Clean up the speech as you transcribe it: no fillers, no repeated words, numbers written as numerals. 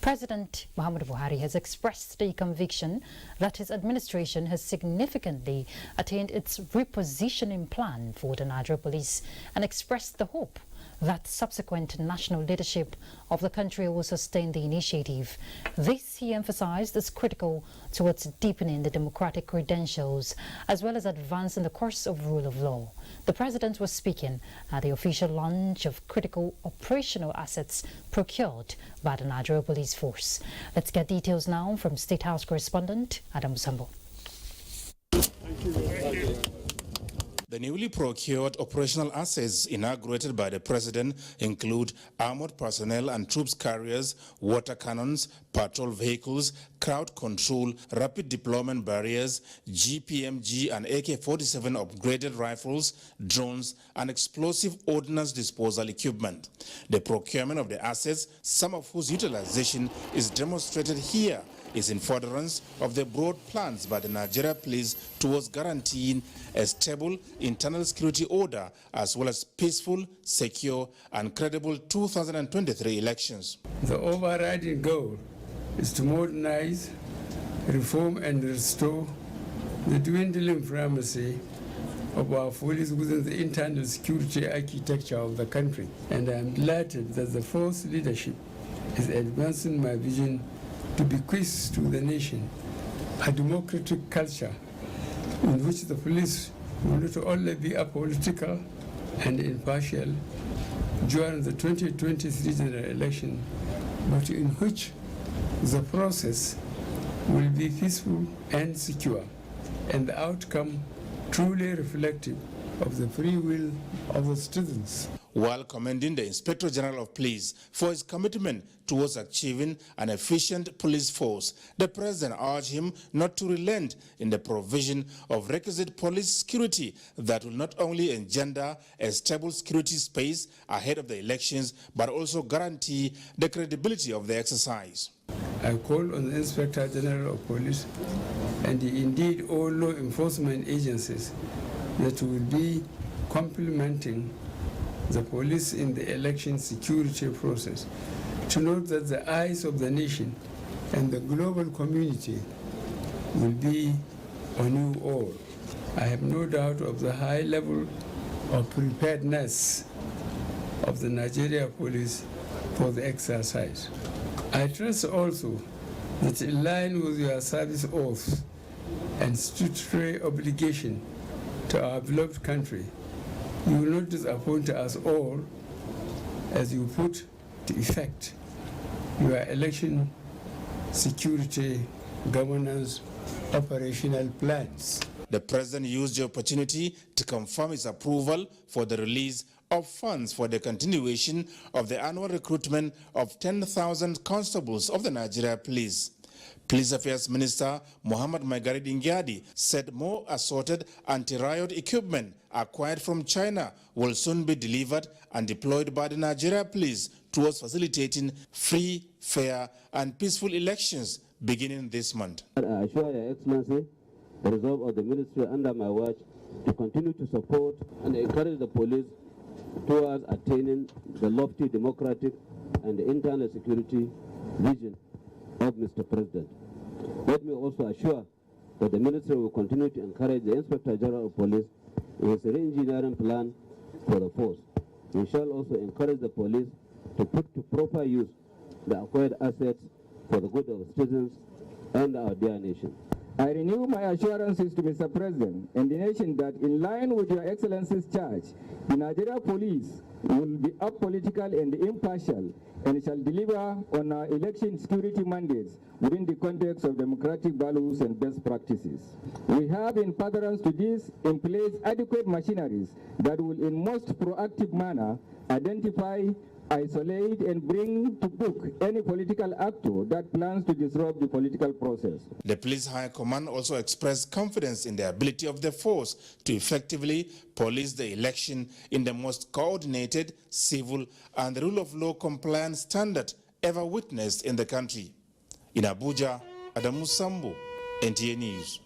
President Muhammad Buhari has expressed a conviction that his administration has significantly attained its repositioning plan for the Nigerian police and expressed the hope that subsequent national leadership of the country will sustain the initiative. This, he emphasized, is critical towards deepening the democratic credentials as well as advancing the course of rule of law. The president was speaking at the official launch of critical operational assets procured by the Nigerian Police Force. Let's get details now from State House correspondent Adam Sambo. The newly procured operational assets inaugurated by the president include armored personnel and troops carriers, water cannons, patrol vehicles, crowd control, rapid deployment barriers, GPMG and AK-47 upgraded rifles, drones, and explosive ordnance disposal equipment. The procurement of the assets, some of whose utilization is demonstrated here, is in furtherance of the broad plans by the Nigeria Police towards guaranteeing a stable internal security order as well as peaceful, secure and credible 2023 elections. The overriding goal is to modernize, reform and restore the dwindling primacy of our police within the internal security architecture of the country. And I am delighted that the force leadership is advancing my vision to bequeath to the nation a democratic culture in which the police will not only be apolitical and impartial during the 2023 general election, but in which the process will be peaceful and secure, and the outcome truly reflective of the free will of the citizens. While commending the Inspector General of Police for his commitment towards achieving an efficient police force, the president urged him not to relent in the provision of requisite police security that will not only engender a stable security space ahead of the elections, but also guarantee the credibility of the exercise. I call on the Inspector General of Police and indeed all law enforcement agencies that will be complementing the police in the election security process to note that the eyes of the nation and the global community will be on you all. I have no doubt of the high level of preparedness of the Nigeria police for the exercise. I trust also that in line with your service oath and statutory obligation to our beloved country, you will not disappoint us all as you put to effect your election security governance operational plans. The president used the opportunity to confirm his approval for the release of funds for the continuation of the annual recruitment of 10,000 constables of the Nigeria Police. Police Affairs Minister Muhammad Maigari Dingyadi said more assorted anti-riot equipment acquired from China will soon be delivered and deployed by the Nigeria Police towards facilitating free, fair and peaceful elections beginning this month. I assure Your Excellency the resolve of the ministry under my watch to continue to support and encourage the police towards attaining the lofty democratic and internal security vision of Mr. President. Let me also assure that the ministry will continue to encourage the Inspector General of Police in his re-engineering plan for the force. We shall also encourage the police to put to proper use the acquired assets for the good of the citizens and our dear nation. I renew my assurances to Mr. President and the nation that in line with Your Excellency's charge, the Nigeria Police will be apolitical and impartial and shall deliver on our election security mandates within the context of democratic values and best practices. We have in furtherance to this in place adequate machineries that will in most proactive manner identify, isolate and bring to book any political actor that plans to disrupt the political process. The Police High Command also expressed confidence in the ability of the force to effectively police the election in the most coordinated, civil and rule of law compliant standard ever witnessed in the country. In Abuja, Adam Sambo, NTA News.